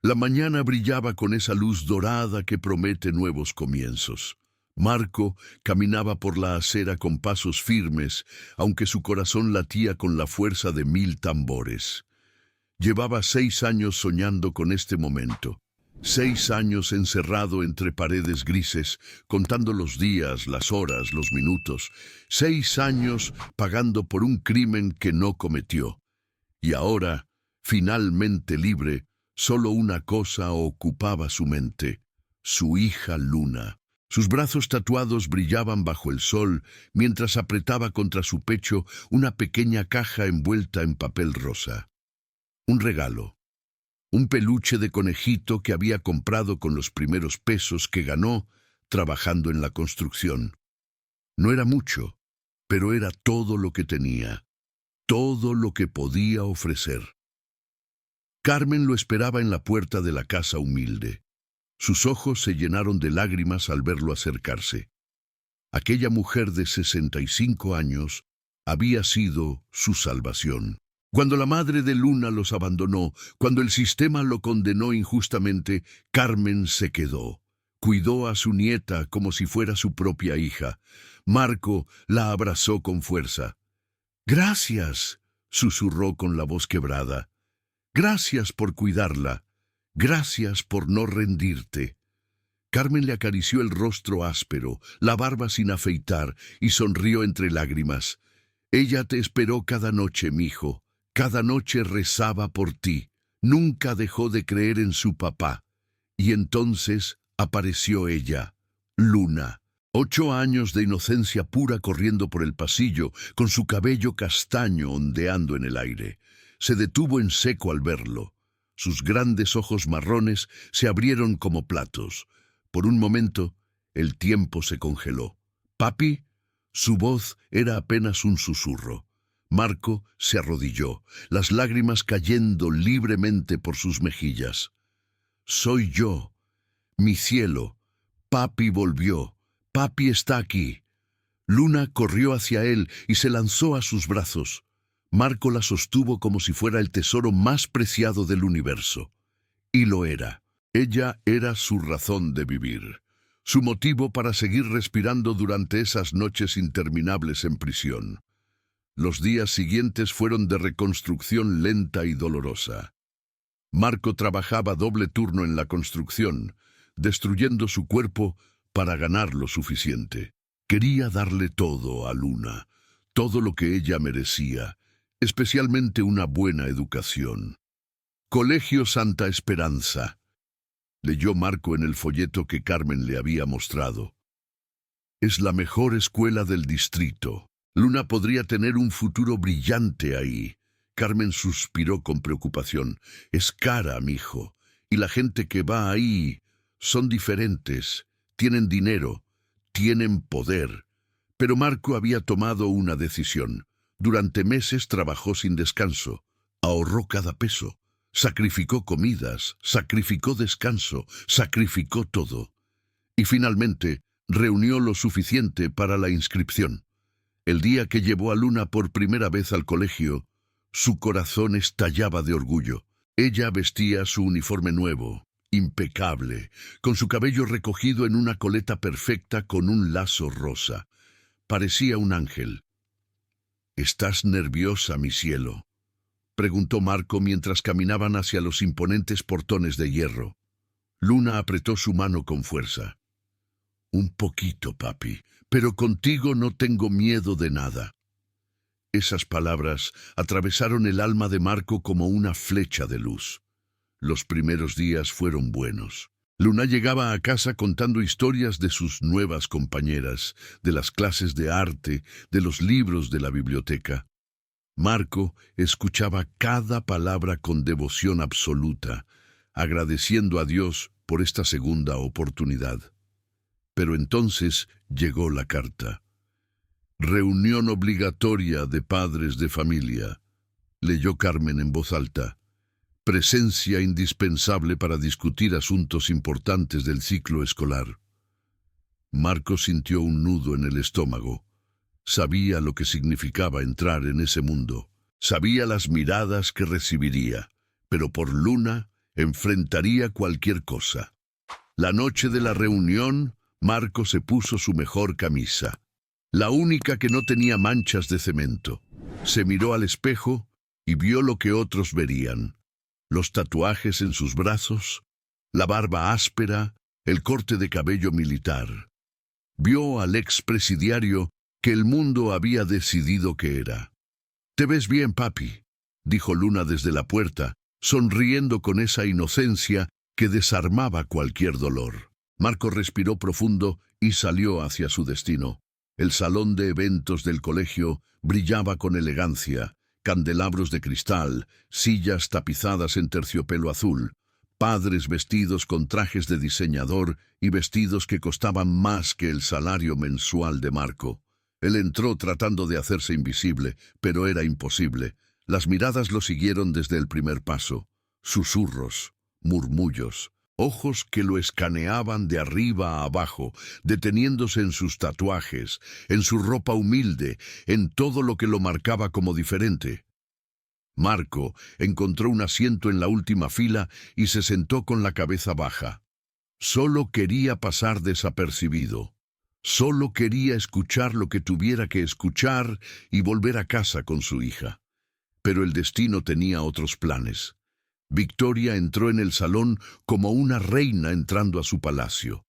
La mañana brillaba con esa luz dorada que promete nuevos comienzos. Marco caminaba por la acera con pasos firmes, aunque su corazón latía con la fuerza de 1000 tambores. Llevaba 6 años soñando con este momento. 6 años encerrado entre paredes grises, contando los días, las horas, los minutos. 6 años pagando por un crimen que no cometió. Y ahora, finalmente libre, solo una cosa ocupaba su mente: su hija Luna. Sus brazos tatuados brillaban bajo el sol mientras apretaba contra su pecho una pequeña caja envuelta en papel rosa. Un regalo. Un peluche de conejito que había comprado con los primeros pesos que ganó trabajando en la construcción. No era mucho, pero era todo lo que tenía, todo lo que podía ofrecer. Carmen lo esperaba en la puerta de la casa humilde. Sus ojos se llenaron de lágrimas al verlo acercarse. Aquella mujer de 65 años había sido su salvación. Cuando la madre de Luna los abandonó, cuando el sistema lo condenó injustamente, Carmen se quedó. Cuidó a su nieta como si fuera su propia hija. Marco la abrazó con fuerza. «Gracias», susurró con la voz quebrada. «Gracias por cuidarla. Gracias por no rendirte». Carmen le acarició el rostro áspero, la barba sin afeitar, y sonrió entre lágrimas. «Ella te esperó cada noche, mijo. Cada noche rezaba por ti. Nunca dejó de creer en su papá». Y entonces apareció ella, Luna. 8 años de inocencia pura corriendo por el pasillo, con su cabello castaño ondeando en el aire. Se detuvo en seco al verlo. Sus grandes ojos marrones se abrieron como platos. Por un momento, el tiempo se congeló. «¿Papi?» Su voz era apenas un susurro. Marco se arrodilló, las lágrimas cayendo libremente por sus mejillas. «Soy yo, mi cielo. Papi volvió. Papi está aquí». Luna corrió hacia él y se lanzó a sus brazos. Marco la sostuvo como si fuera el tesoro más preciado del universo. Y lo era. Ella era su razón de vivir, su motivo para seguir respirando durante esas noches interminables en prisión. Los días siguientes fueron de reconstrucción lenta y dolorosa. Marco trabajaba doble turno en la construcción, destruyendo su cuerpo para ganar lo suficiente. Quería darle todo a Luna, todo lo que ella merecía, especialmente una buena educación. «Colegio Santa Esperanza», leyó Marco en el folleto que Carmen le había mostrado. «Es la mejor escuela del distrito. Luna podría tener un futuro brillante ahí». Carmen suspiró con preocupación. «Es cara, mijo, y la gente que va ahí son diferentes, tienen dinero, tienen poder». Pero Marco había tomado una decisión. Durante meses trabajó sin descanso, ahorró cada peso, sacrificó comidas, sacrificó descanso, sacrificó todo. Y finalmente reunió lo suficiente para la inscripción. El día que llevó a Luna por primera vez al colegio, su corazón estallaba de orgullo. Ella vestía su uniforme nuevo, impecable, con su cabello recogido en una coleta perfecta con un lazo rosa. Parecía un ángel. «¿Estás nerviosa, mi cielo?», preguntó Marco mientras caminaban hacia los imponentes portones de hierro. Luna apretó su mano con fuerza. «Un poquito, papi, pero contigo no tengo miedo de nada». Esas palabras atravesaron el alma de Marco como una flecha de luz. Los primeros días fueron buenos. Luna llegaba a casa contando historias de sus nuevas compañeras, de las clases de arte, de los libros de la biblioteca. Marco escuchaba cada palabra con devoción absoluta, agradeciendo a Dios por esta segunda oportunidad. Pero entonces llegó la carta. «Reunión obligatoria de padres de familia», leyó Carmen en voz alta. «Presencia indispensable para discutir asuntos importantes del ciclo escolar». Marco sintió un nudo en el estómago. Sabía lo que significaba entrar en ese mundo. Sabía las miradas que recibiría, pero por Luna Enfrentaría cualquier cosa. La noche de la reunión, Marco se puso su mejor camisa, la única que no tenía manchas de cemento. Se miró al espejo y vio lo que otros verían: los tatuajes en sus brazos, la barba áspera, el corte de cabello militar. Vio al expresidiario que el mundo había decidido que era. «Te ves bien, papi», dijo Luna desde la puerta, sonriendo con esa inocencia que desarmaba cualquier dolor. Marco respiró profundo y salió hacia su destino. El salón de eventos del colegio brillaba con elegancia: candelabros de cristal, sillas tapizadas en terciopelo azul, padres vestidos con trajes de diseñador y vestidos que costaban más que el salario mensual de Marco. Él entró tratando de hacerse invisible, pero era imposible. Las miradas lo siguieron desde el primer paso. Susurros, murmullos, ojos que lo escaneaban de arriba a abajo, deteniéndose en sus tatuajes, en su ropa humilde, en todo lo que lo marcaba como diferente. Marco encontró un asiento en la última fila y se sentó con la cabeza baja. Solo quería pasar desapercibido. Solo quería escuchar lo que tuviera que escuchar y volver a casa con su hija. Pero el destino tenía otros planes. Victoria entró en el salón como una reina entrando a su palacio.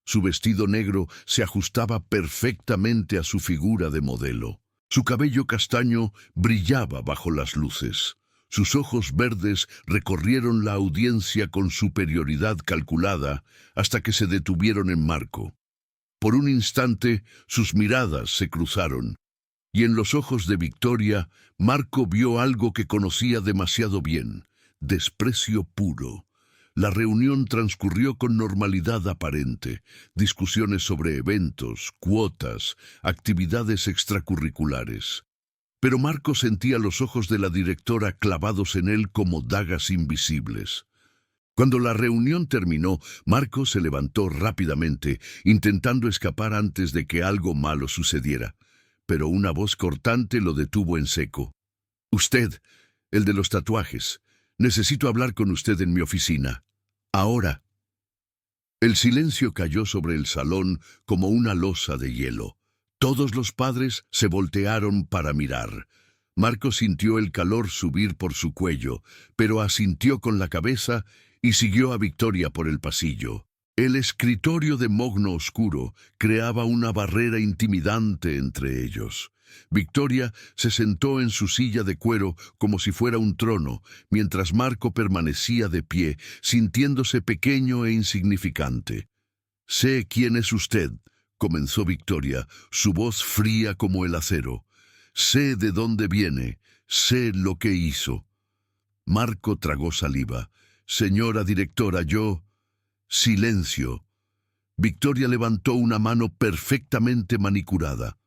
Su vestido negro se ajustaba perfectamente a su figura de modelo. Su cabello castaño brillaba bajo las luces. Sus ojos verdes recorrieron la audiencia con superioridad calculada hasta que se detuvieron en Marco. Por un instante, sus miradas se cruzaron, y en los ojos de Victoria, Marco vio algo que conocía demasiado bien: desprecio puro. La reunión transcurrió con normalidad aparente: discusiones sobre eventos, cuotas, actividades extracurriculares. Pero Marco sentía los ojos de la directora clavados en él como dagas invisibles. Cuando la reunión terminó, Marco se levantó rápidamente, intentando escapar antes de que algo malo sucediera. Pero una voz cortante lo detuvo en seco. «Usted, el de los tatuajes, necesito hablar con usted en mi oficina. Ahora». El silencio cayó sobre el salón como una losa de hielo. Todos los padres se voltearon para mirar. Marco sintió el calor subir por su cuello, pero asintió con la cabeza y siguió a Victoria por el pasillo. El escritorio de mogno oscuro creaba una barrera intimidante entre ellos. Victoria se sentó en su silla de cuero como si fuera un trono, mientras Marco permanecía de pie, sintiéndose pequeño e insignificante. «Sé quién es usted», comenzó Victoria, su voz fría como el acero. «Sé de dónde viene, sé lo que hizo». Marco tragó saliva. «Señora directora, yo...» «Silencio». Victoria levantó una mano perfectamente manicurada.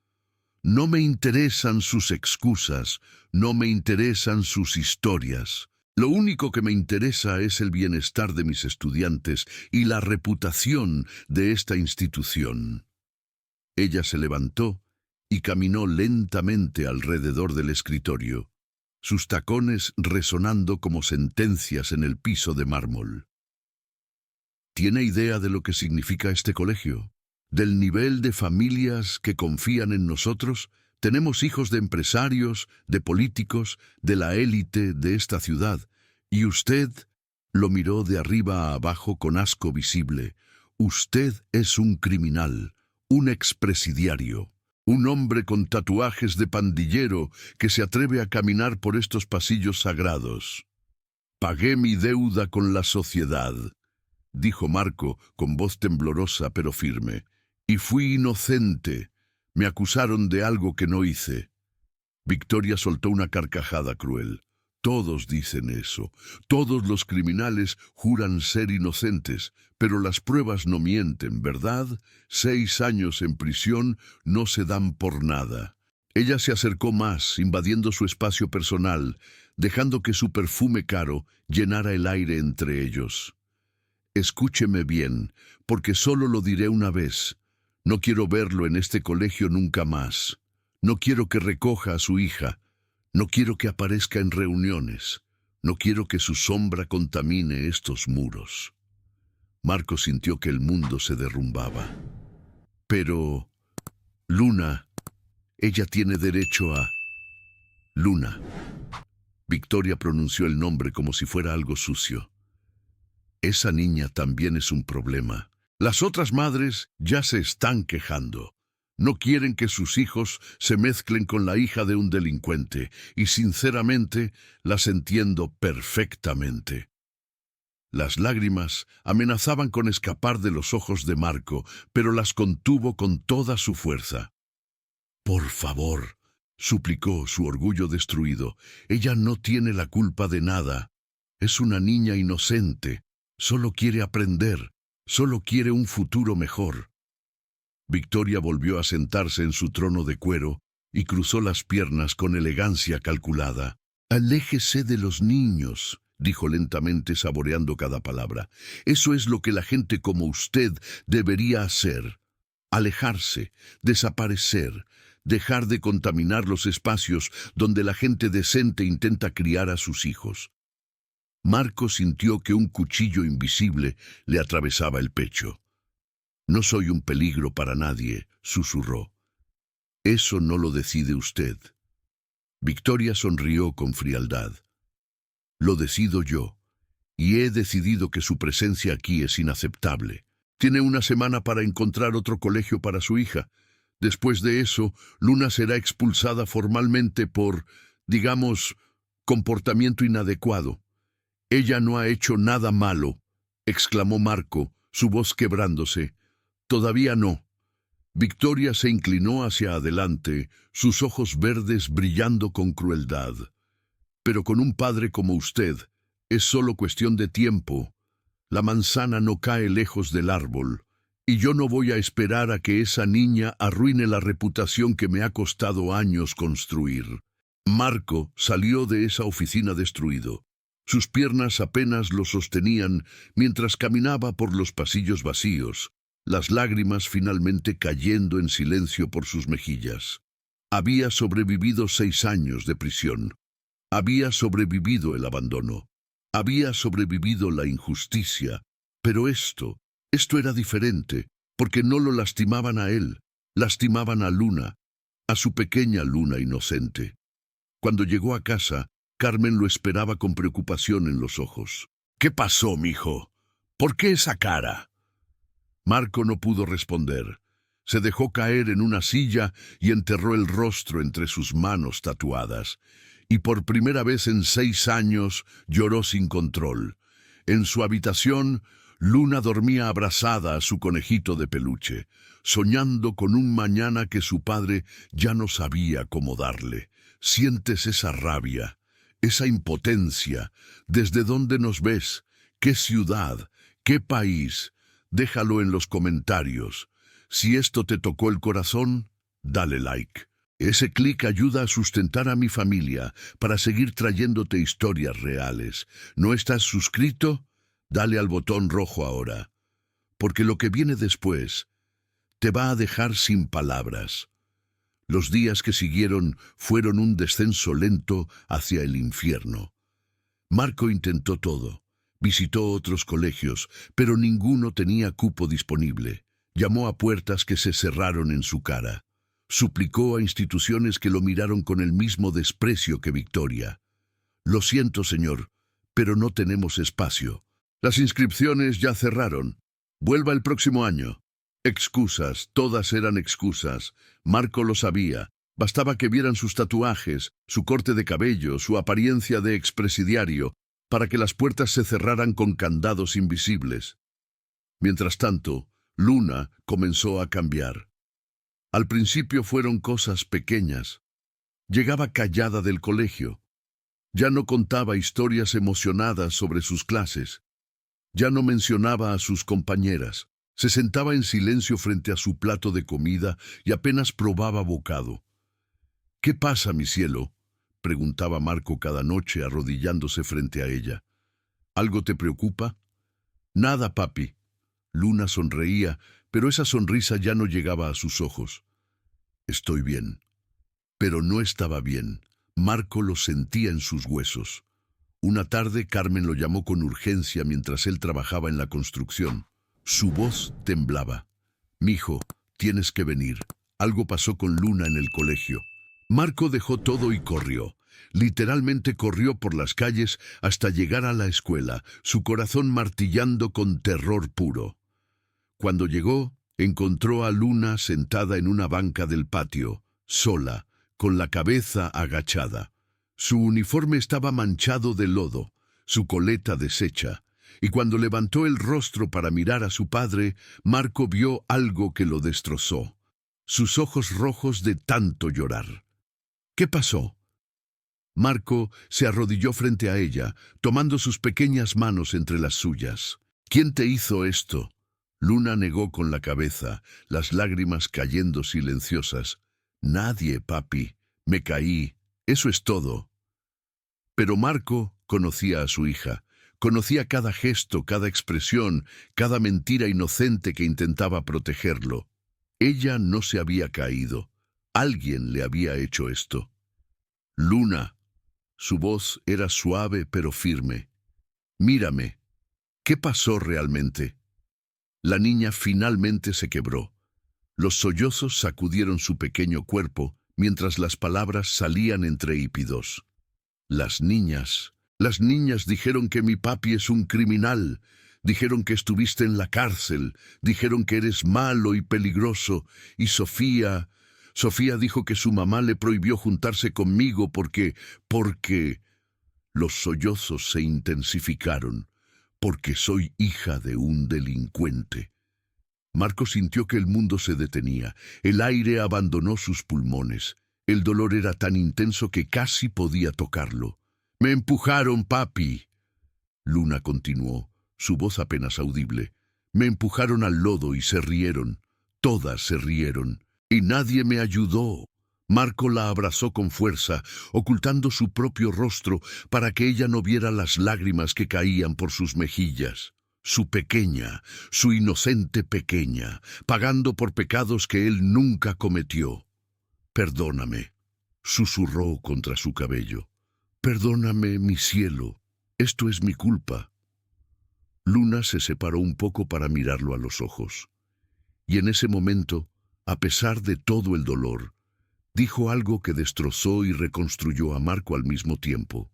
«No me interesan sus excusas, no me interesan sus historias. Lo único que me interesa es el bienestar de mis estudiantes y la reputación de esta institución». Ella se levantó y caminó lentamente alrededor del escritorio, sus tacones resonando como sentencias en el piso de mármol. ¿Tiene idea de lo que significa este colegio? ¿Del nivel de familias que confían en nosotros? Tenemos hijos de empresarios, de políticos, de la élite de esta ciudad. Y usted lo miró de arriba a abajo con asco visible. Usted es un criminal, un expresidiario, un hombre con tatuajes de pandillero que se atreve a caminar por estos pasillos sagrados. «Pagué mi deuda con la sociedad», dijo Marco con voz temblorosa pero firme, «y fui inocente. Me acusaron de algo que no hice». Victoria soltó una carcajada cruel. «Todos dicen eso. Todos los criminales juran ser inocentes, pero las pruebas no mienten, ¿verdad? 6 años en prisión no se dan por nada». Ella se acercó más, invadiendo su espacio personal, dejando que su perfume caro llenara el aire entre ellos. «Escúcheme bien, porque solo lo diré una vez. No quiero verlo en este colegio nunca más. No quiero que recoja a su hija. No quiero que aparezca en reuniones. No quiero que su sombra contamine estos muros. Marco sintió que el mundo se derrumbaba. Pero, Luna, ella tiene derecho a... Luna. Victoria pronunció el nombre como si fuera algo sucio. Esa niña también es un problema. Las otras madres ya se están quejando. No quieren que sus hijos se mezclen con la hija de un delincuente, y sinceramente las entiendo perfectamente. Las lágrimas amenazaban con escapar de los ojos de Marco, pero las contuvo con toda su fuerza. «Por favor», suplicó, su orgullo destruido, «ella no tiene la culpa de nada. Es una niña inocente. Solo quiere aprender. Solo quiere un futuro mejor». Victoria volvió a sentarse en su trono de cuero y cruzó las piernas con elegancia calculada. «Aléjese de los niños», dijo lentamente, saboreando cada palabra. «Eso es lo que la gente como usted debería hacer. Alejarse, desaparecer, dejar de contaminar los espacios donde la gente decente intenta criar a sus hijos». Marco sintió que un cuchillo invisible le atravesaba el pecho. «No soy un peligro para nadie», susurró. «Eso no lo decide usted». Victoria sonrió con frialdad. «Lo decido yo, y he decidido que su presencia aquí es inaceptable. Tiene una semana para encontrar otro colegio para su hija. Después de eso, Luna será expulsada formalmente por, digamos, comportamiento inadecuado». «Ella no ha hecho nada malo», exclamó Marco, su voz quebrándose. «Todavía no». Victoria se inclinó hacia adelante, sus ojos verdes brillando con crueldad. «Pero con un padre como usted, es solo cuestión de tiempo. La manzana no cae lejos del árbol, y yo no voy a esperar a que esa niña arruine la reputación que me ha costado años construir». Marco salió de esa oficina destruido. Sus piernas apenas lo sostenían mientras caminaba por los pasillos vacíos, las lágrimas finalmente cayendo en silencio por sus mejillas. Había sobrevivido 6 años de prisión. Había sobrevivido el abandono. Había sobrevivido la injusticia. Pero esto era diferente, porque no lo lastimaban a él, lastimaban a Luna, a su pequeña Luna inocente. Cuando llegó a casa, Carmen lo esperaba con preocupación en los ojos. «¿Qué pasó, mijo? ¿Por qué esa cara?» Marco no pudo responder. Se dejó caer en una silla y enterró el rostro entre sus manos tatuadas. Y por primera vez en 6 años lloró sin control. En su habitación, Luna dormía abrazada a su conejito de peluche, soñando con un mañana que su padre ya no sabía cómo darle. «¿Sientes esa rabia? Esa impotencia? ¿Desde dónde nos ves? ¿Qué ciudad? ¿Qué país? Déjalo en los comentarios. Si esto te tocó el corazón, dale like. Ese clic ayuda a sustentar a mi familia para seguir trayéndote historias reales. ¿No estás suscrito? Dale al botón rojo ahora. Porque lo que viene después te va a dejar sin palabras». Los días que siguieron fueron un descenso lento hacia el infierno. Marco intentó todo. Visitó otros colegios, pero ninguno tenía cupo disponible. Llamó a puertas que se cerraron en su cara. Suplicó a instituciones que lo miraron con el mismo desprecio que Victoria. «Lo siento, señor, pero no tenemos espacio. Las inscripciones ya cerraron. Vuelva el próximo año». Excusas, todas eran excusas. Marco lo sabía. Bastaba que vieran sus tatuajes, su corte de cabello, su apariencia de expresidiario, para que las puertas se cerraran con candados invisibles. Mientras tanto, Luna comenzó a cambiar. Al principio fueron cosas pequeñas. Llegaba callada del colegio. Ya no contaba historias emocionadas sobre sus clases. Ya no mencionaba a sus compañeras. Se sentaba en silencio frente a su plato de comida y apenas probaba bocado. «¿Qué pasa, mi cielo?», preguntaba Marco cada noche arrodillándose frente a ella. «¿Algo te preocupa?» «Nada, papi». Luna sonreía, pero esa sonrisa ya no llegaba a sus ojos. «Estoy bien». Pero no estaba bien. Marco lo sentía en sus huesos. Una tarde Carmen lo llamó con urgencia mientras él trabajaba en la construcción. Su voz temblaba. «Mijo, tienes que venir. Algo pasó con Luna en el colegio». Marco dejó todo y corrió. Literalmente corrió por las calles hasta llegar a la escuela, su corazón martillando con terror puro. Cuando llegó, encontró a Luna sentada en una banca del patio, sola, con la cabeza agachada. Su uniforme estaba manchado de lodo, su coleta deshecha, y cuando levantó el rostro para mirar a su padre, Marco vio algo que lo destrozó. Sus ojos rojos de tanto llorar. ¿Qué pasó? Marco se arrodilló frente a ella, tomando sus pequeñas manos entre las suyas. «¿Quién te hizo esto?» Luna negó con la cabeza, las lágrimas cayendo silenciosas. «Nadie, papi. Me caí. Eso es todo». Pero Marco conocía a su hija. Conocía cada gesto, cada expresión, cada mentira inocente que intentaba protegerlo. Ella no se había caído. Alguien le había hecho esto. «Luna». Su voz era suave pero firme. «Mírame. ¿Qué pasó realmente?» La niña finalmente se quebró. Los sollozos sacudieron su pequeño cuerpo mientras las palabras salían entre hípidos. Las niñas dijeron que mi papi es un criminal. Dijeron que estuviste en la cárcel. Dijeron que eres malo y peligroso. Y Sofía dijo que su mamá le prohibió juntarse conmigo porque... Los sollozos se intensificaron. Porque soy hija de un delincuente. Marco sintió que el mundo se detenía. El aire abandonó sus pulmones. El dolor era tan intenso que casi podía tocarlo. «Me empujaron, papi». Luna continuó, su voz apenas audible. «Me empujaron al lodo y se rieron. Todas se rieron. Y nadie me ayudó». Marco la abrazó con fuerza, ocultando su propio rostro para que ella no viera las lágrimas que caían por sus mejillas. Su pequeña, su inocente pequeña, pagando por pecados que él nunca cometió. «Perdóname», susurró contra su cabello. «Perdóname, mi cielo. Esto es mi culpa». Luna se separó un poco para mirarlo a los ojos. Y en ese momento, a pesar de todo el dolor, dijo algo que destrozó y reconstruyó a Marco al mismo tiempo.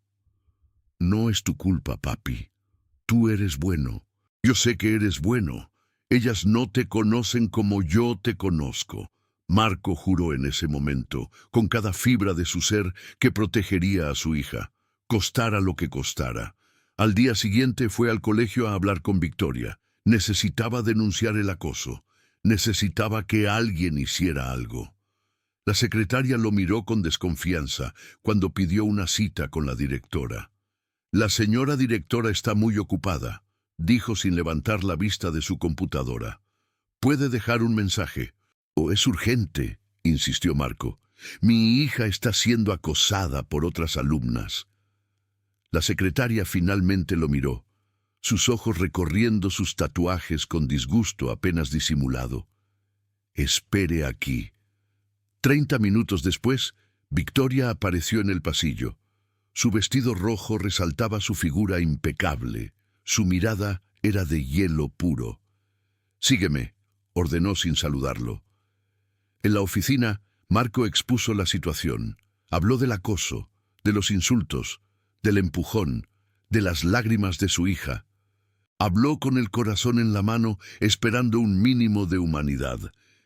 «No es tu culpa, papi. Tú eres bueno. Yo sé que eres bueno. Ellas no te conocen como yo te conozco». Marco juró en ese momento, con cada fibra de su ser, que protegería a su hija, costara lo que costara. Al día siguiente fue al colegio a hablar con Victoria. Necesitaba denunciar el acoso. Necesitaba que alguien hiciera algo. La secretaria lo miró con desconfianza cuando pidió una cita con la directora. «La señora directora está muy ocupada», dijo sin levantar la vista de su computadora. «¿Puede dejar un mensaje?» «Oh, es urgente», insistió Marco. «Mi hija está siendo acosada por otras alumnas». La secretaria finalmente lo miró, sus ojos recorriendo sus tatuajes con disgusto apenas disimulado. «Espere aquí». 30 minutos después, Victoria apareció en el pasillo. Su vestido rojo resaltaba su figura impecable. Su mirada era de hielo puro. «Sígueme», ordenó sin saludarlo. En la oficina, Marco expuso la situación. Habló del acoso, de los insultos, del empujón, de las lágrimas de su hija. Habló con el corazón en la mano, esperando un mínimo de humanidad.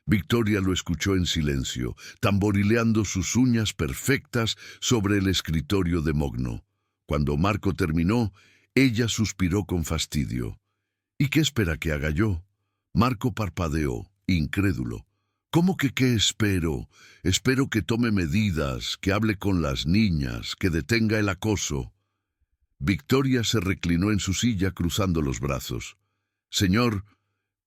Victoria lo escuchó en silencio, tamborileando sus uñas perfectas sobre el escritorio de Mogno. Cuando Marco terminó, ella suspiró con fastidio. «¿Y qué espera que haga yo?» Marco parpadeó, incrédulo. «¿Cómo que qué espero? Espero que tome medidas, que hable con las niñas, que detenga el acoso». Victoria se reclinó en su silla cruzando los brazos. «Señor,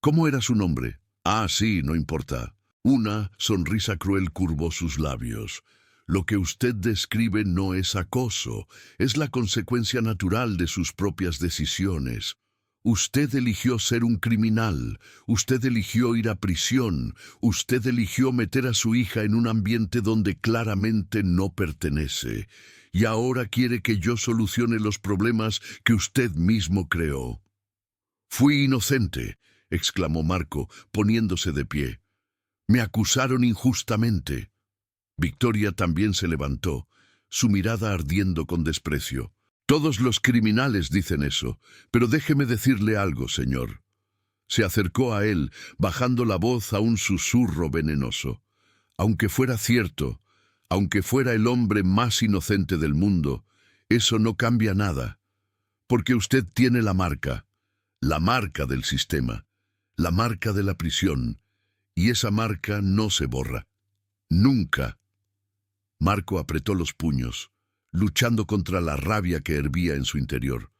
¿cómo era su nombre?» «Ah, sí, no importa». Una sonrisa cruel curvó sus labios. «Lo que usted describe no es acoso, es la consecuencia natural de sus propias decisiones. Usted eligió ser un criminal, usted eligió ir a prisión, usted eligió meter a su hija en un ambiente donde claramente no pertenece, y ahora quiere que yo solucione los problemas que usted mismo creó. Fui inocente, exclamó Marco, poniéndose de pie. Me acusaron injustamente. Victoria también se levantó, su mirada ardiendo con desprecio. Todos los criminales dicen eso, pero déjeme decirle algo, señor. Se acercó a él, bajando la voz a un susurro venenoso. Aunque fuera cierto, aunque fuera el hombre más inocente del mundo, eso no cambia nada, porque usted tiene la marca del sistema, la marca de la prisión, y esa marca no se borra. Nunca. Marco apretó los puños, luchando contra la rabia que hervía en su interior.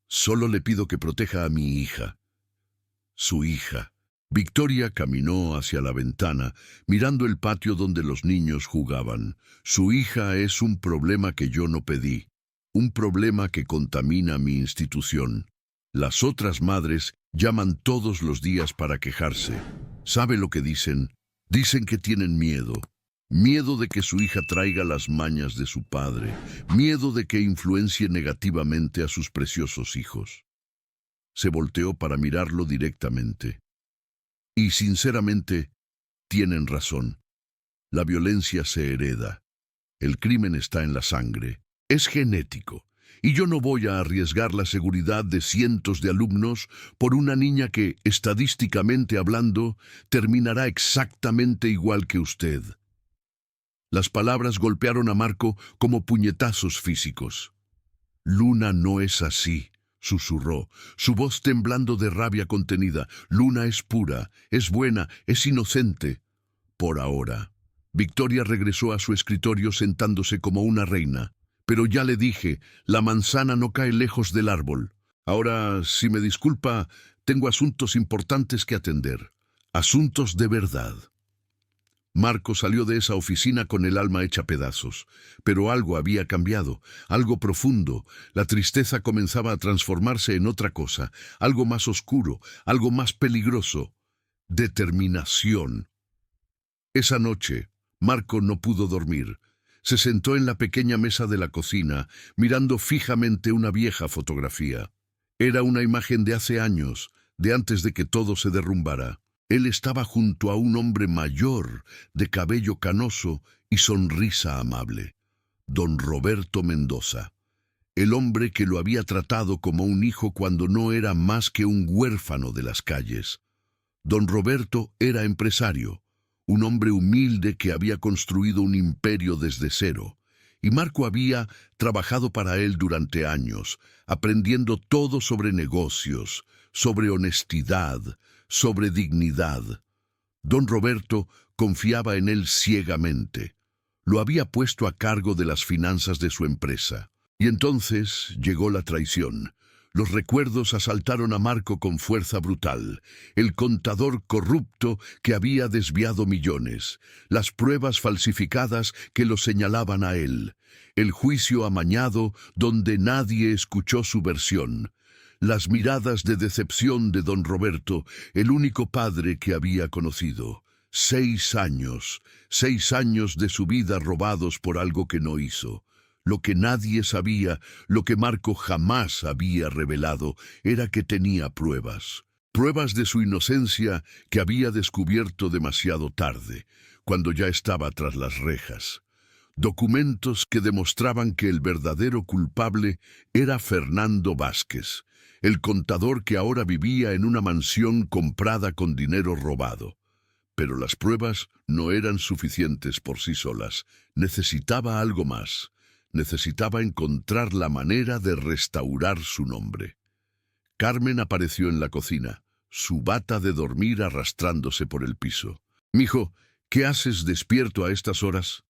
Solo le pido que proteja a mi hija. Su hija. Victoria caminó hacia la ventana, mirando el patio donde los niños jugaban. Su hija es un problema que yo no pedí, un problema que contamina mi institución. Las otras madres llaman todos los días para quejarse. ¿Sabe lo que dicen? Dicen que tienen miedo. Miedo de que su hija traiga las mañas de su padre. Miedo de que influencie negativamente a sus preciosos hijos. Se volteó para mirarlo directamente. Y sinceramente, tienen razón. La violencia se hereda. El crimen está en la sangre. Es genético. Y yo no voy a arriesgar la seguridad de cientos de alumnos por una niña que, estadísticamente hablando, terminará exactamente igual que usted. Las palabras golpearon a Marco como puñetazos físicos. Luna no es así, susurró, su voz temblando de rabia contenida. Luna es pura, es buena, es inocente. Por ahora. Victoria regresó a su escritorio sentándose como una reina. Pero ya le dije, la manzana no cae lejos del árbol. Ahora, si me disculpa, tengo asuntos importantes que atender. Asuntos de verdad. Marco salió de esa oficina con el alma hecha pedazos. Pero algo había cambiado, algo profundo. La tristeza comenzaba a transformarse en otra cosa, algo más oscuro, algo más peligroso. Determinación. Esa noche, Marco no pudo dormir. Se sentó en la pequeña mesa de la cocina, mirando fijamente una vieja fotografía. Era una imagen de hace años, de antes de que todo se derrumbara. Él estaba junto a un hombre mayor, de cabello canoso y sonrisa amable. Don Roberto Mendoza. El hombre que lo había tratado como un hijo cuando no era más que un huérfano de las calles. Don Roberto era empresario. Un hombre humilde que había construido un imperio desde cero, y Marco había trabajado para él durante años, aprendiendo todo sobre negocios, sobre honestidad, sobre dignidad. Don Roberto confiaba en él ciegamente. Lo había puesto a cargo de las finanzas de su empresa. Y entonces llegó la traición. Los recuerdos asaltaron a Marco con fuerza brutal. El contador corrupto que había desviado millones. Las pruebas falsificadas que lo señalaban a él. El juicio amañado donde nadie escuchó su versión. Las miradas de decepción de don Roberto, el único padre que había conocido. 6 años de su vida robados por algo que no hizo. Lo que nadie sabía, lo que Marco jamás había revelado, era que tenía pruebas. Pruebas de su inocencia que había descubierto demasiado tarde, cuando ya estaba tras las rejas. Documentos que demostraban que el verdadero culpable era Fernando Vázquez, el contador que ahora vivía en una mansión comprada con dinero robado. Pero las pruebas no eran suficientes por sí solas. Necesitaba algo más. Necesitaba encontrar la manera de restaurar su nombre. Carmen apareció en la cocina, su bata de dormir arrastrándose por el piso. «Mijo, ¿qué haces despierto a estas horas?»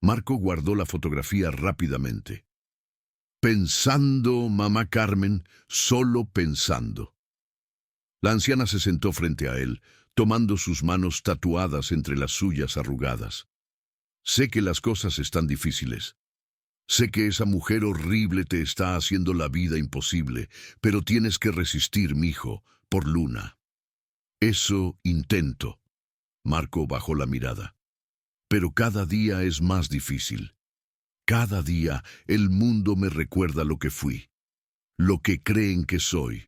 Marco guardó la fotografía rápidamente. «Pensando, mamá Carmen, solo pensando». La anciana se sentó frente a él, tomando sus manos tatuadas entre las suyas arrugadas. «Sé que las cosas están difíciles. Sé que esa mujer horrible te está haciendo la vida imposible, pero tienes que resistir, mijo, por Luna. Eso intento. Marco bajó la mirada. Pero cada día es más difícil. Cada día el mundo me recuerda lo que fui, lo que creen que soy.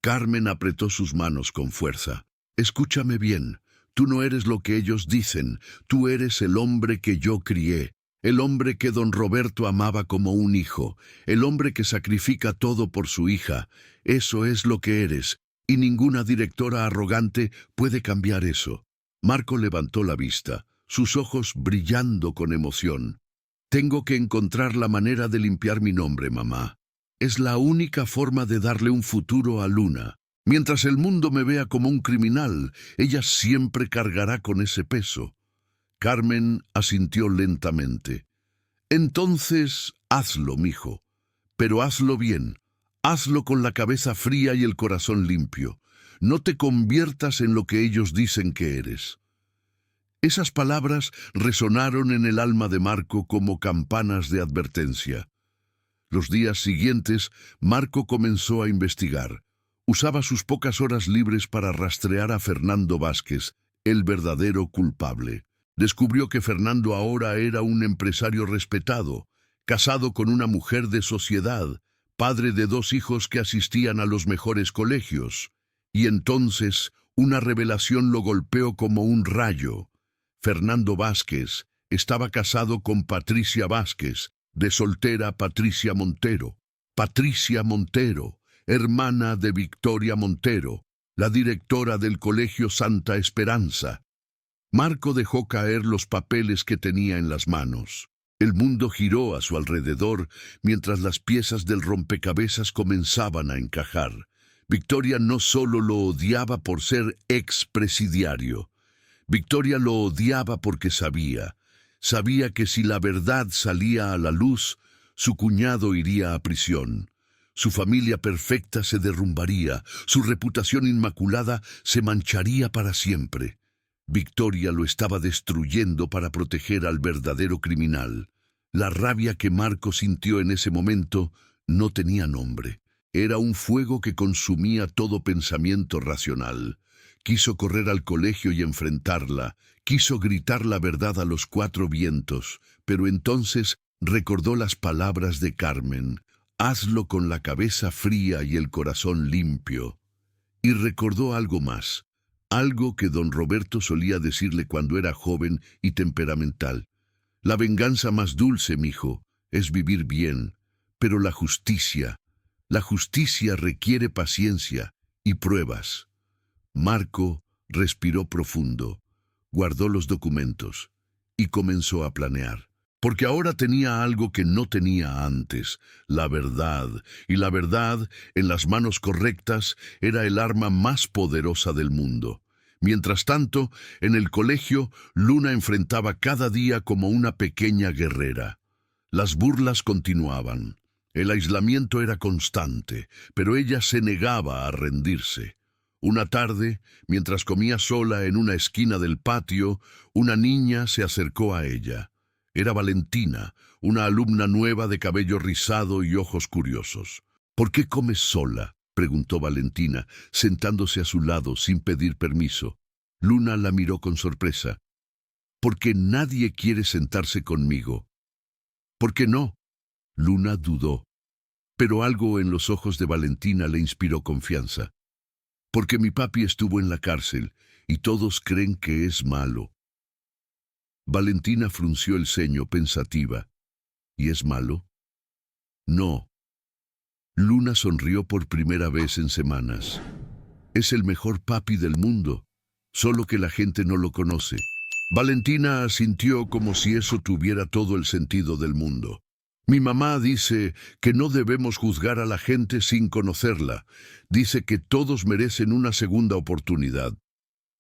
Carmen apretó sus manos con fuerza. Escúchame bien, tú no eres lo que ellos dicen, tú eres el hombre que yo crié, el hombre que don Roberto amaba como un hijo, el hombre que sacrifica todo por su hija. Eso es lo que eres, y ninguna directora arrogante puede cambiar eso. Marco levantó la vista, sus ojos brillando con emoción. Tengo que encontrar la manera de limpiar mi nombre, mamá. Es la única forma de darle un futuro a Luna. Mientras el mundo me vea como un criminal, ella siempre cargará con ese peso. Carmen asintió lentamente. Entonces, hazlo, mijo. Pero hazlo bien. Hazlo con la cabeza fría y el corazón limpio. No te conviertas en lo que ellos dicen que eres. Esas palabras resonaron en el alma de Marco como campanas de advertencia. Los días siguientes, Marco comenzó a investigar. Usaba sus pocas horas libres para rastrear a Fernando Vázquez, el verdadero culpable. Descubrió que Fernando ahora era un empresario respetado, casado con una mujer de sociedad, padre de 2 hijos que asistían a los mejores colegios. Y entonces, una revelación lo golpeó como un rayo. Fernando Vázquez estaba casado con Patricia Vázquez, de soltera Patricia Montero. Patricia Montero, hermana de Victoria Montero, la directora del Colegio Santa Esperanza. Marco dejó caer los papeles que tenía en las manos. El mundo giró a su alrededor mientras las piezas del rompecabezas comenzaban a encajar. Victoria no solo lo odiaba por ser expresidiario. Victoria lo odiaba porque sabía que si la verdad salía a la luz, su cuñado iría a prisión. Su familia perfecta se derrumbaría, su reputación inmaculada se mancharía para siempre. Victoria lo estaba destruyendo para proteger al verdadero criminal. La rabia que Marco sintió en ese momento no tenía nombre. Era un fuego que consumía todo pensamiento racional. Quiso correr al colegio y enfrentarla. Quiso gritar la verdad a los 4 vientos, pero entonces recordó las palabras de Carmen. Hazlo con la cabeza fría y el corazón limpio. Y recordó algo más, algo que don Roberto solía decirle cuando era joven y temperamental. La venganza más dulce, mijo, es vivir bien, pero la justicia requiere paciencia y pruebas. Marco respiró profundo, guardó los documentos y comenzó a planear. Porque ahora tenía algo que no tenía antes, la verdad, y la verdad, en las manos correctas, era el arma más poderosa del mundo. Mientras tanto, en el colegio, Luna enfrentaba cada día como una pequeña guerrera. Las burlas continuaban. El aislamiento era constante, pero ella se negaba a rendirse. Una tarde, mientras comía sola en una esquina del patio, una niña se acercó a ella. Era Valentina, una alumna nueva de cabello rizado y ojos curiosos. ¿Por qué comes sola?, preguntó Valentina, sentándose a su lado sin pedir permiso. Luna la miró con sorpresa. Porque nadie quiere sentarse conmigo. ¿Por qué no? Luna dudó. Pero algo en los ojos de Valentina le inspiró confianza. Porque mi papi estuvo en la cárcel y todos creen que es malo. Valentina frunció el ceño pensativa. ¿Y es malo? No. Luna sonrió por primera vez en semanas. Es el mejor papi del mundo, solo que la gente no lo conoce. Valentina asintió como si eso tuviera todo el sentido del mundo. Mi mamá dice que no debemos juzgar a la gente sin conocerla. Dice que todos merecen una segunda oportunidad.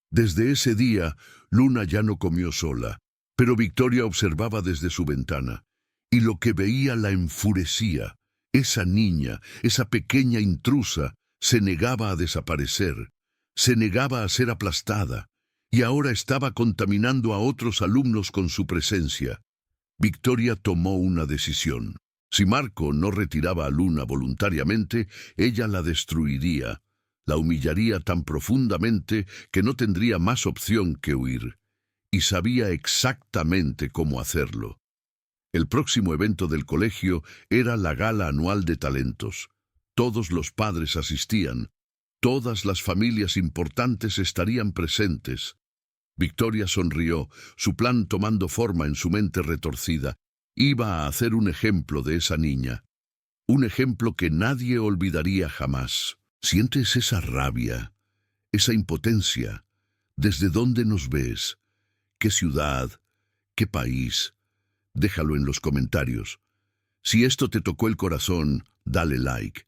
Desde ese día, Luna ya no comió sola, pero Victoria observaba desde su ventana, y lo que veía la enfurecía. Esa niña, esa pequeña intrusa, se negaba a desaparecer, se negaba a ser aplastada, y ahora estaba contaminando a otros alumnos con su presencia. Victoria tomó una decisión. Si Marco no retiraba a Luna voluntariamente, ella la destruiría, la humillaría tan profundamente que no tendría más opción que huir. Y sabía exactamente cómo hacerlo. El próximo evento del colegio era la gala anual de talentos. Todos los padres asistían. Todas las familias importantes estarían presentes. Victoria sonrió, su plan tomando forma en su mente retorcida. Iba a hacer un ejemplo de esa niña. Un ejemplo que nadie olvidaría jamás. ¿Sientes esa rabia, esa impotencia? ¿Desde dónde nos ves? ¿Qué ciudad? ¿Qué país? Déjalo en los comentarios. Si esto te tocó el corazón, dale like.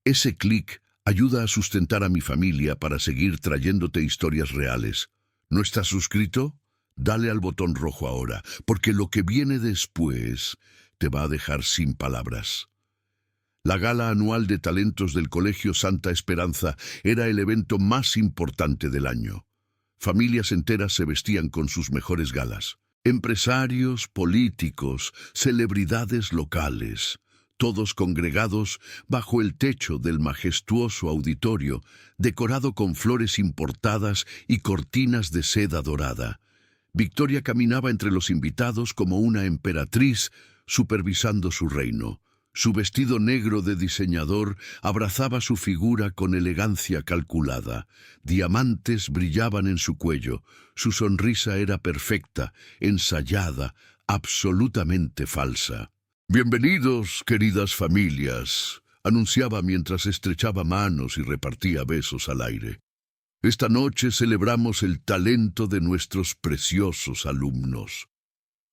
Ese clic ayuda a sustentar a mi familia para seguir trayéndote historias reales. ¿No estás suscrito? Dale al botón rojo ahora, porque lo que viene después te va a dejar sin palabras. La gala anual de talentos del Colegio Santa Esperanza era el evento más importante del año. Familias enteras se vestían con sus mejores galas. Empresarios, políticos, celebridades locales, todos congregados bajo el techo del majestuoso auditorio, decorado con flores importadas y cortinas de seda dorada. Victoria caminaba entre los invitados como una emperatriz supervisando su reino. Su vestido negro de diseñador abrazaba su figura con elegancia calculada. Diamantes brillaban en su cuello. Su sonrisa era perfecta, ensayada, absolutamente falsa. «Bienvenidos, queridas familias», anunciaba mientras estrechaba manos y repartía besos al aire. «Esta noche celebramos el talento de nuestros preciosos alumnos».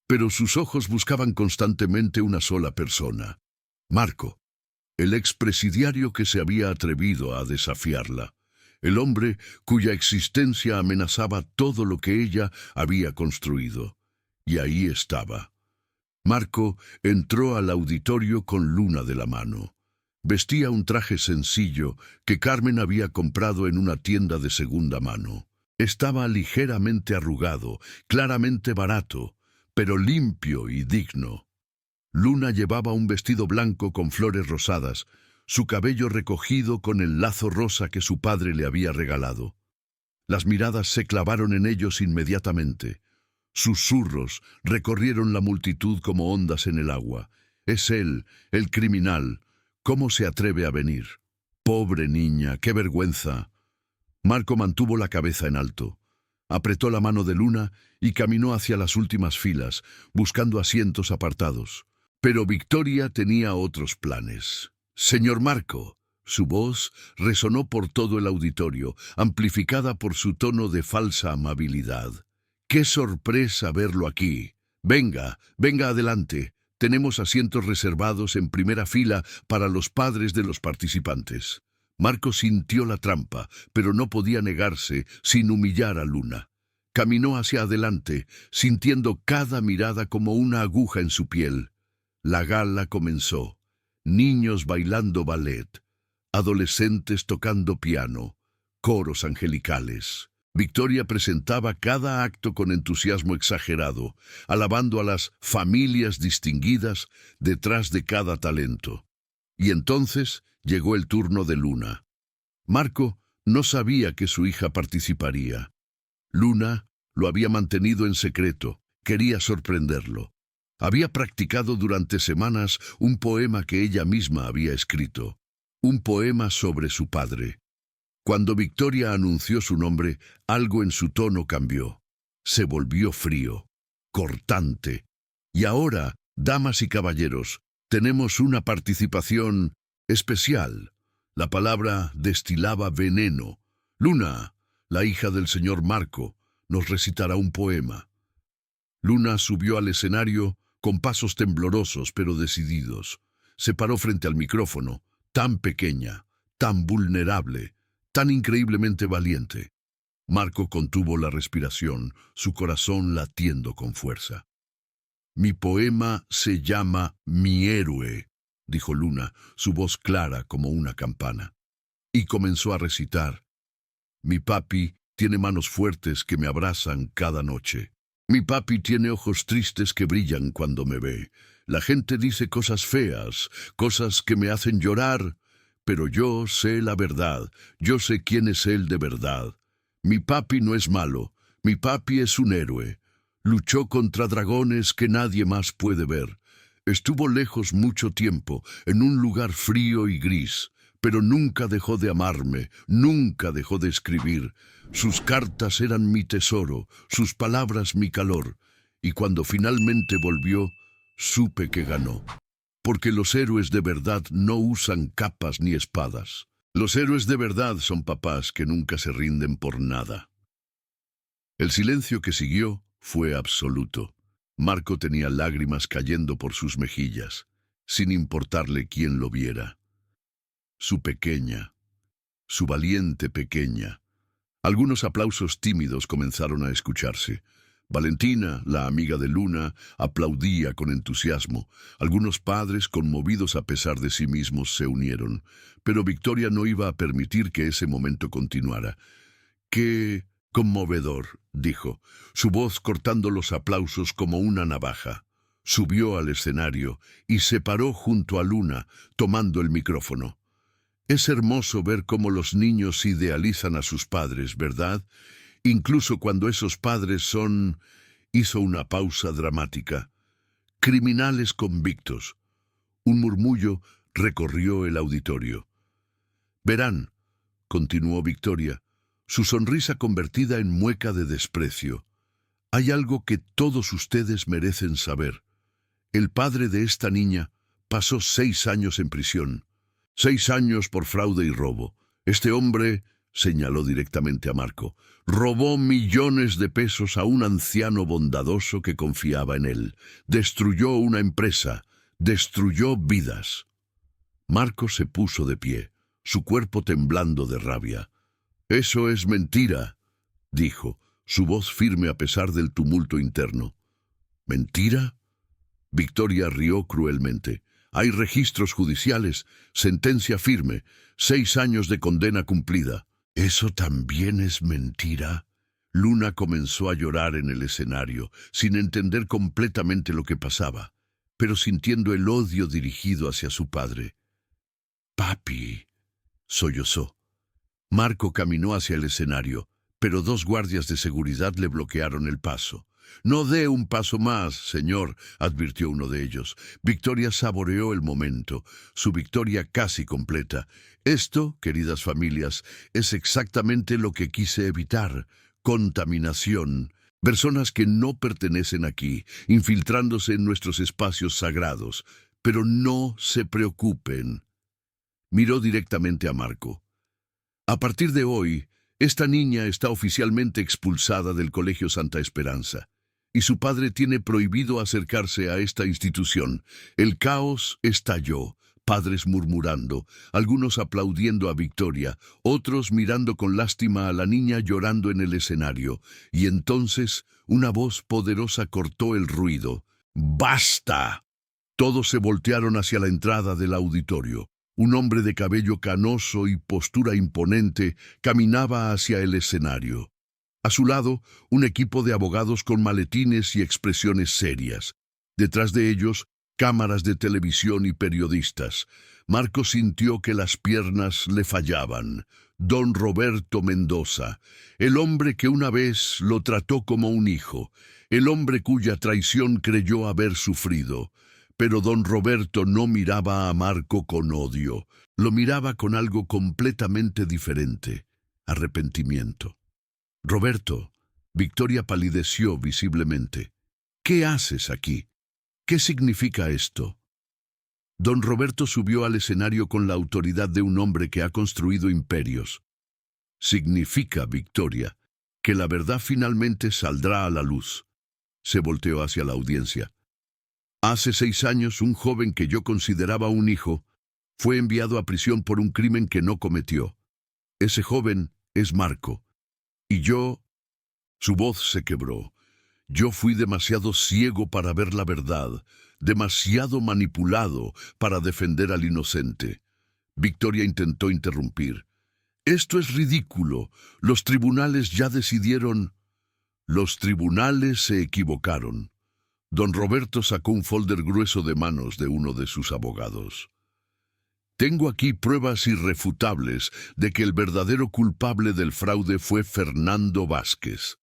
Pero sus ojos buscaban constantemente una sola persona. Marco, el expresidiario que se había atrevido a desafiarla, el hombre cuya existencia amenazaba todo lo que ella había construido. Y ahí estaba. Marco entró al auditorio con Luna de la mano. Vestía un traje sencillo que Carmen había comprado en una tienda de segunda mano. Estaba ligeramente arrugado, claramente barato, pero limpio y digno. Luna llevaba un vestido blanco con flores rosadas, su cabello recogido con el lazo rosa que su padre le había regalado. Las miradas se clavaron en ellos inmediatamente. Susurros recorrieron la multitud como ondas en el agua. «Es él, el criminal. ¿Cómo se atreve a venir? Pobre niña, qué vergüenza». Marco mantuvo la cabeza en alto. Apretó la mano de Luna y caminó hacia las últimas filas, buscando asientos apartados. Pero Victoria tenía otros planes. «Señor Marco», su voz resonó por todo el auditorio, amplificada por su tono de falsa amabilidad. «¡Qué sorpresa verlo aquí! Venga, venga adelante. Tenemos asientos reservados en primera fila para los padres de los participantes». Marco sintió la trampa, pero no podía negarse sin humillar a Luna. Caminó hacia adelante, sintiendo cada mirada como una aguja en su piel. La gala comenzó. Niños bailando ballet, adolescentes tocando piano, coros angelicales. Victoria presentaba cada acto con entusiasmo exagerado, alabando a las familias distinguidas detrás de cada talento. Y entonces llegó el turno de Luna. Marco no sabía que su hija participaría. Luna lo había mantenido en secreto, quería sorprenderlo. Había practicado durante semanas un poema que ella misma había escrito, un poema sobre su padre. Cuando Victoria anunció su nombre, algo en su tono cambió. Se volvió frío, cortante. Y ahora, damas y caballeros, tenemos una participación especial. La palabra destilaba veneno. Luna, la hija del señor Marco, nos recitará un poema. Luna subió al escenario con pasos temblorosos pero decididos. Se paró frente al micrófono, tan pequeña, tan vulnerable, tan increíblemente valiente. Marco contuvo la respiración, su corazón latiendo con fuerza. «Mi poema se llama Mi héroe», dijo Luna, su voz clara como una campana. Y comenzó a recitar. «Mi papi tiene manos fuertes que me abrazan cada noche. Mi papi tiene ojos tristes que brillan cuando me ve. La gente dice cosas feas, cosas que me hacen llorar, pero yo sé la verdad, yo sé quién es él de verdad. Mi papi no es malo, mi papi es un héroe. Luchó contra dragones que nadie más puede ver. Estuvo lejos mucho tiempo, en un lugar frío y gris, pero nunca dejó de amarme, nunca dejó de escribir. Sus cartas eran mi tesoro, sus palabras mi calor, y cuando finalmente volvió, supe que ganó. Porque los héroes de verdad no usan capas ni espadas. Los héroes de verdad son papás que nunca se rinden por nada. El silencio que siguió fue absoluto. Marco tenía lágrimas cayendo por sus mejillas, sin importarle quién lo viera. Su pequeña, su valiente pequeña. Algunos aplausos tímidos comenzaron a escucharse. Valentina, la amiga de Luna, aplaudía con entusiasmo. Algunos padres, conmovidos a pesar de sí mismos, se unieron. Pero Victoria no iba a permitir que ese momento continuara. ¡Qué conmovedor!, dijo, su voz cortando los aplausos como una navaja. Subió al escenario y se paró junto a Luna, tomando el micrófono. Es hermoso ver cómo los niños idealizan a sus padres, ¿verdad? Incluso cuando esos padres son... Hizo una pausa dramática. Criminales convictos. Un murmullo recorrió el auditorio. Verán, continuó Victoria, su sonrisa convertida en mueca de desprecio. Hay algo que todos ustedes merecen saber. El padre de esta niña pasó 6 años en prisión. 6 años por fraude y robo. Este hombre, señaló directamente a Marco, robó millones de pesos a un anciano bondadoso que confiaba en él. Destruyó una empresa, destruyó vidas. Marco se puso de pie, su cuerpo temblando de rabia. «Eso es mentira», dijo, su voz firme a pesar del tumulto interno. «¿Mentira?». Victoria rió cruelmente. «Hay registros judiciales, sentencia firme, 6 años de condena cumplida». «¿Eso también es mentira?». Luna comenzó a llorar en el escenario, sin entender completamente lo que pasaba, pero sintiendo el odio dirigido hacia su padre. «Papi», sollozó. Marco caminó hacia el escenario, pero 2 guardias de seguridad le bloquearon el paso. «No dé un paso más, señor», advirtió uno de ellos. Victoria saboreó el momento, su victoria casi completa. Esto, queridas familias, es exactamente lo que quise evitar. Contaminación. Personas que no pertenecen aquí, infiltrándose en nuestros espacios sagrados. Pero no se preocupen. Miró directamente a Marco. A partir de hoy, esta niña está oficialmente expulsada del Colegio Santa Esperanza, y su padre tiene prohibido acercarse a esta institución. El caos estalló, padres murmurando, algunos aplaudiendo a Victoria, otros mirando con lástima a la niña llorando en el escenario, y entonces una voz poderosa cortó el ruido. ¡Basta! Todos se voltearon hacia la entrada del auditorio. Un hombre de cabello canoso y postura imponente caminaba hacia el escenario. A su lado, un equipo de abogados con maletines y expresiones serias. Detrás de ellos, cámaras de televisión y periodistas. Marco sintió que las piernas le fallaban. Don Roberto Mendoza, el hombre que una vez lo trató como un hijo, el hombre cuya traición creyó haber sufrido. Pero don Roberto no miraba a Marco con odio, lo miraba con algo completamente diferente, arrepentimiento. «Roberto», Victoria palideció visiblemente. «¿Qué haces aquí? ¿Qué significa esto?». Don Roberto subió al escenario con la autoridad de un hombre que ha construido imperios. «Significa, Victoria, que la verdad finalmente saldrá a la luz». Se volteó hacia la audiencia. «Hace 6 años, un joven que yo consideraba un hijo fue enviado a prisión por un crimen que no cometió. Ese joven es Marco. Y yo...». Su voz se quebró. «Yo fui demasiado ciego para ver la verdad, demasiado manipulado para defender al inocente». Victoria intentó interrumpir. «Esto es ridículo. Los tribunales ya decidieron...». Los tribunales se equivocaron. Don Roberto sacó un folder grueso de manos de uno de sus abogados. Tengo aquí pruebas irrefutables de que el verdadero culpable del fraude fue Fernando Vázquez,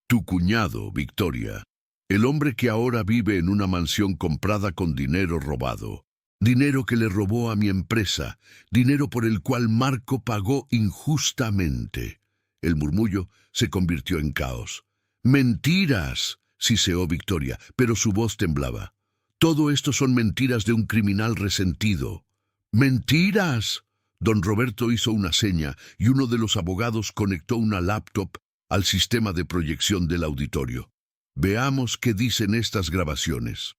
tu cuñado, Victoria, el hombre que ahora vive en una mansión comprada con dinero robado, dinero que le robó a mi empresa, dinero por el cual Marco pagó injustamente. El murmullo se convirtió en caos. ¡Mentiras!, siseó Victoria, pero su voz temblaba. Todo esto son mentiras de un criminal resentido. ¡Mentiras! Don Roberto hizo una seña y uno de los abogados conectó una laptop al sistema de proyección del auditorio. Veamos qué dicen estas grabaciones.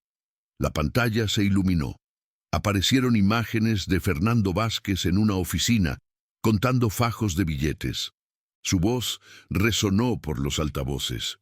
La pantalla se iluminó. Aparecieron imágenes de Fernando Vázquez en una oficina, contando fajos de billetes. Su voz resonó por los altavoces.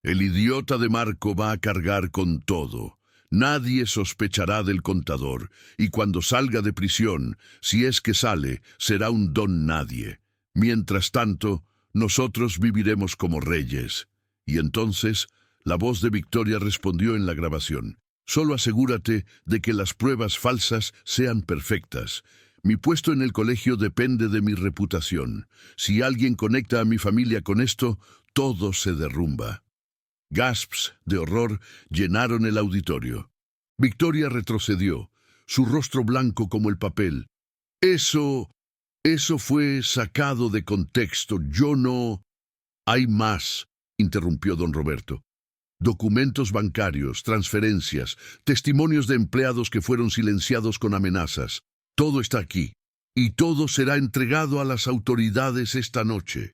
El idiota de Marco va a cargar con todo. Nadie sospechará del contador, y cuando salga de prisión, si es que sale, será un don nadie. Mientras tanto, nosotros viviremos como reyes. Y entonces, la voz de Victoria respondió en la grabación. Solo asegúrate de que las pruebas falsas sean perfectas. Mi puesto en el colegio depende de mi reputación. Si alguien conecta a mi familia con esto, todo se derrumba. Gasps de horror llenaron el auditorio. Victoria retrocedió, su rostro blanco como el papel. Eso fue sacado de contexto. Yo no... Hay más, interrumpió don Roberto. Documentos bancarios, transferencias, testimonios de empleados que fueron silenciados con amenazas. Todo está aquí, y todo será entregado a las autoridades esta noche.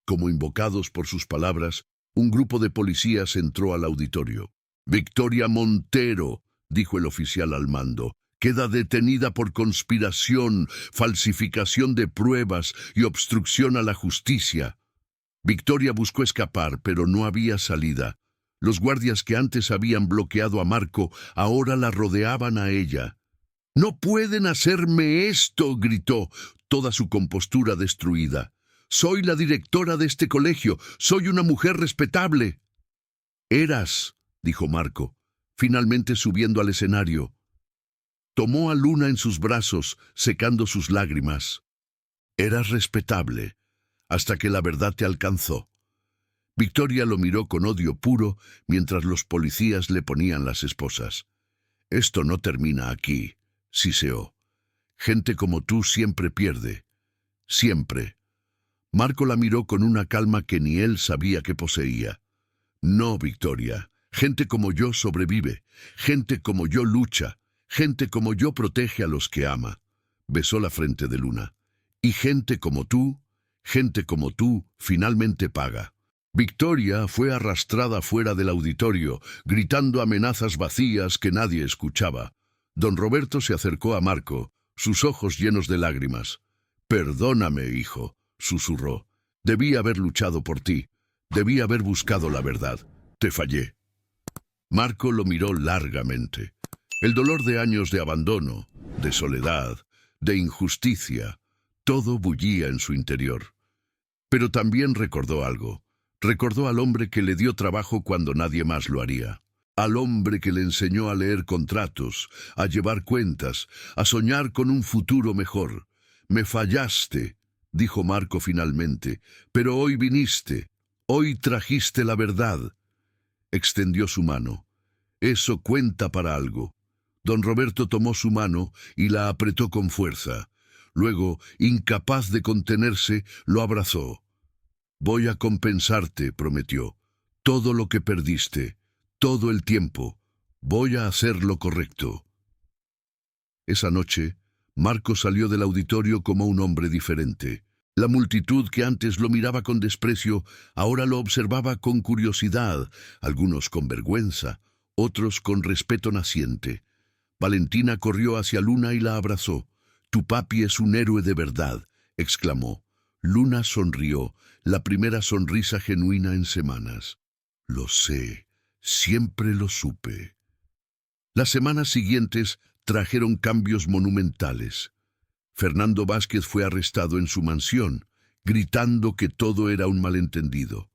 Como invocados por sus palabras, un grupo de policías entró al auditorio. Victoria Montero, dijo el oficial al mando, queda detenida por conspiración, falsificación de pruebas y obstrucción a la justicia. Victoria buscó escapar, pero no había salida. Los guardias que antes habían bloqueado a Marco ahora la rodeaban a ella. «¡No pueden hacerme esto!», gritó, toda su compostura destruida. «Soy la directora de este colegio. Soy una mujer respetable». «Eras», dijo Marco, finalmente subiendo al escenario. Tomó a Luna en sus brazos, secando sus lágrimas. «Eras respetable, hasta que la verdad te alcanzó». Victoria lo miró con odio puro mientras los policías le ponían las esposas. «Esto no termina aquí», siseó. «Gente como tú siempre pierde. Siempre». Marco la miró con una calma que ni él sabía que poseía. «No, Victoria. Gente como yo sobrevive. Gente como yo lucha. Gente como yo protege a los que ama». Besó la frente de Luna. «Y gente como tú finalmente paga». Victoria fue arrastrada fuera del auditorio, gritando amenazas vacías que nadie escuchaba. Don Roberto se acercó a Marco, sus ojos llenos de lágrimas. «Perdóname, hijo», susurró. «Debí haber luchado por ti. Debí haber buscado la verdad. Te fallé». Marco lo miró largamente. El dolor de años de abandono, de soledad, de injusticia, todo bullía en su interior. Pero también recordó algo. Recordó al hombre que le dio trabajo cuando nadie más lo haría. Al hombre que le enseñó a leer contratos, a llevar cuentas, a soñar con un futuro mejor. «Me fallaste», dijo Marco finalmente, «pero hoy viniste, hoy trajiste la verdad». Extendió su mano. «Eso cuenta para algo». Don Roberto tomó su mano y la apretó con fuerza. Luego, incapaz de contenerse, lo abrazó. «Voy a compensarte», prometió. «Todo lo que perdiste, todo el tiempo. Voy a hacer lo correcto». Esa noche, Marco salió del auditorio como un hombre diferente. La multitud que antes lo miraba con desprecio, ahora lo observaba con curiosidad, algunos con vergüenza, otros con respeto naciente. Valentina corrió hacia Luna y la abrazó. «Tu papi es un héroe de verdad», exclamó. Luna sonrió, la primera sonrisa genuina en semanas. «Lo sé, siempre lo supe». Las semanas siguientes trajeron cambios monumentales. Fernando Vázquez fue arrestado en su mansión, gritando que todo era un malentendido.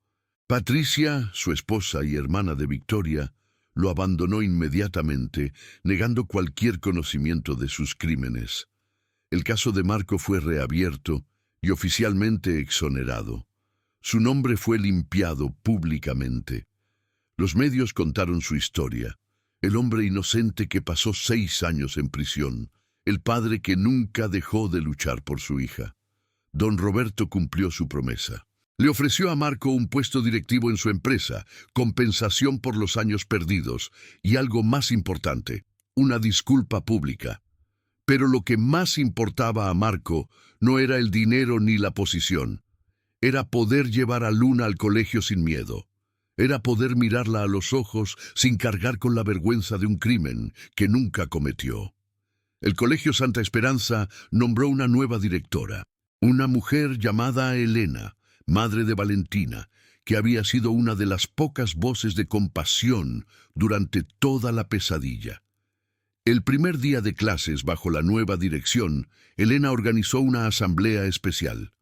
Patricia, su esposa y hermana de Victoria, lo abandonó inmediatamente, negando cualquier conocimiento de sus crímenes. El caso de Marco fue reabierto y oficialmente exonerado. Su nombre fue limpiado públicamente. Los medios contaron su historia. El hombre inocente que pasó 6 años en prisión. El padre que nunca dejó de luchar por su hija. Don Roberto cumplió su promesa. Le ofreció a Marco un puesto directivo en su empresa, compensación por los años perdidos y algo más importante, una disculpa pública. Pero lo que más importaba a Marco no era el dinero ni la posición. Era poder llevar a Luna al colegio sin miedo. Era poder mirarla a los ojos sin cargar con la vergüenza de un crimen que nunca cometió. El Colegio Santa Esperanza nombró una nueva directora, una mujer llamada Elena, madre de Valentina, que había sido una de las pocas voces de compasión durante toda la pesadilla. El primer día de clases bajo la nueva dirección, Elena organizó una asamblea especial.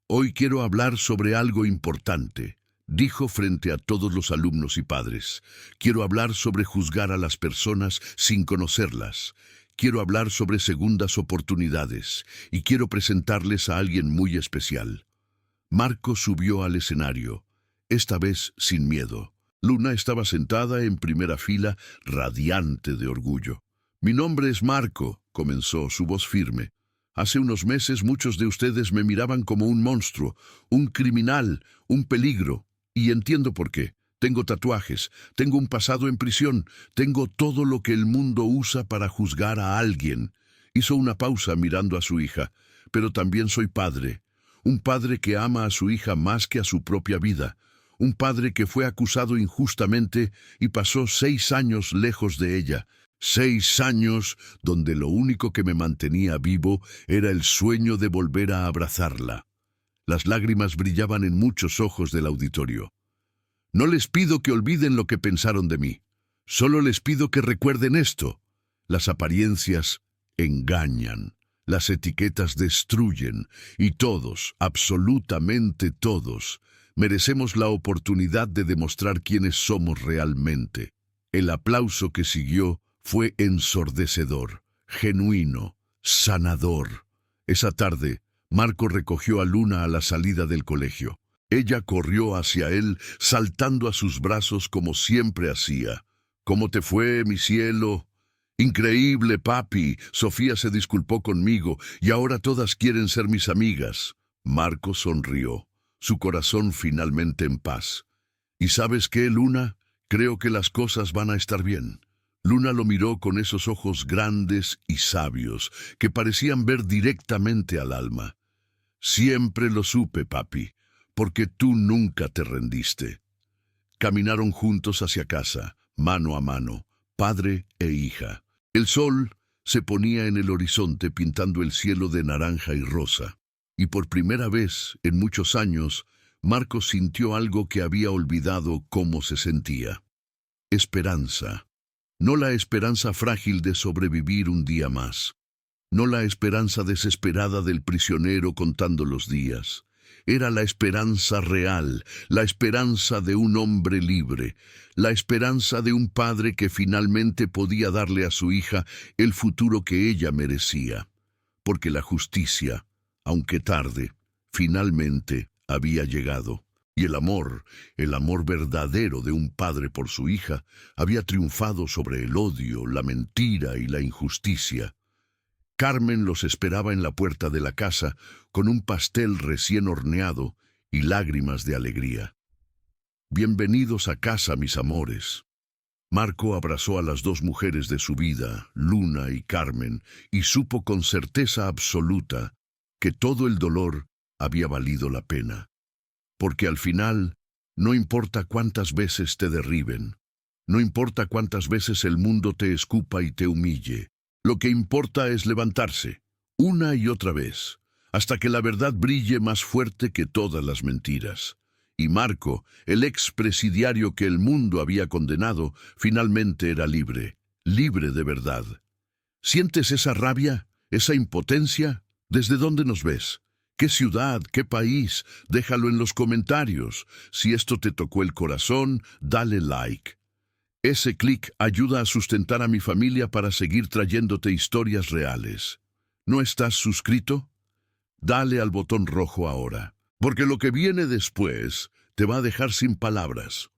«Hoy quiero hablar sobre algo importante», dijo frente a todos los alumnos y padres. «Quiero hablar sobre juzgar a las personas sin conocerlas. Quiero hablar sobre segundas oportunidades y quiero presentarles a alguien muy especial». Marco subió al escenario, esta vez sin miedo. Luna estaba sentada en primera fila, radiante de orgullo. «Mi nombre es Marco», comenzó, su voz firme. «Hace unos meses muchos de ustedes me miraban como un monstruo, un criminal, un peligro. Y entiendo por qué. Tengo tatuajes, tengo un pasado en prisión, tengo todo lo que el mundo usa para juzgar a alguien». Hizo una pausa mirando a su hija. «Pero también soy padre. Un padre que ama a su hija más que a su propia vida. Un padre que fue acusado injustamente y pasó 6 años lejos de ella. 6 años donde lo único que me mantenía vivo era el sueño de volver a abrazarla». Las lágrimas brillaban en muchos ojos del auditorio. «No les pido que olviden lo que pensaron de mí. Solo les pido que recuerden esto. Las apariencias engañan. Las etiquetas destruyen y todos, absolutamente todos, merecemos la oportunidad de demostrar quiénes somos realmente». El aplauso que siguió fue ensordecedor, genuino, sanador. Esa tarde, Marco recogió a Luna a la salida del colegio. Ella corrió hacia él, saltando a sus brazos como siempre hacía. «¿Cómo te fue, mi cielo?» «Increíble, papi. Sofía se disculpó conmigo y ahora todas quieren ser mis amigas». Marco sonrió, su corazón finalmente en paz. «¿Y sabes qué, Luna? Creo que las cosas van a estar bien». Luna lo miró con esos ojos grandes y sabios que parecían ver directamente al alma. «Siempre lo supe, papi, porque tú nunca te rendiste». Caminaron juntos hacia casa, mano a mano, padre e hija. El sol se ponía en el horizonte pintando el cielo de naranja y rosa. Y por primera vez en muchos años, Marco sintió algo que había olvidado cómo se sentía. Esperanza. No la esperanza frágil de sobrevivir un día más. No la esperanza desesperada del prisionero contando los días. Era la esperanza real, la esperanza de un hombre libre, la esperanza de un padre que finalmente podía darle a su hija el futuro que ella merecía. Porque la justicia, aunque tarde, finalmente había llegado. Y el amor verdadero de un padre por su hija, había triunfado sobre el odio, la mentira y la injusticia. Carmen los esperaba en la puerta de la casa con un pastel recién horneado y lágrimas de alegría. «Bienvenidos a casa, mis amores». Marco abrazó a las 2 mujeres de su vida, Luna y Carmen, y supo con certeza absoluta que todo el dolor había valido la pena. Porque al final, no importa cuántas veces te derriben, no importa cuántas veces el mundo te escupa y te humille, lo que importa es levantarse, una y otra vez, hasta que la verdad brille más fuerte que todas las mentiras. Y Marco, el expresidiario que el mundo había condenado, finalmente era libre, libre de verdad. ¿Sientes esa rabia, esa impotencia? ¿Desde dónde nos ves? ¿Qué ciudad? ¿Qué país? Déjalo en los comentarios. Si esto te tocó el corazón, dale like. Ese clic ayuda a sustentar a mi familia para seguir trayéndote historias reales. ¿No estás suscrito? Dale al botón rojo ahora, porque lo que viene después te va a dejar sin palabras.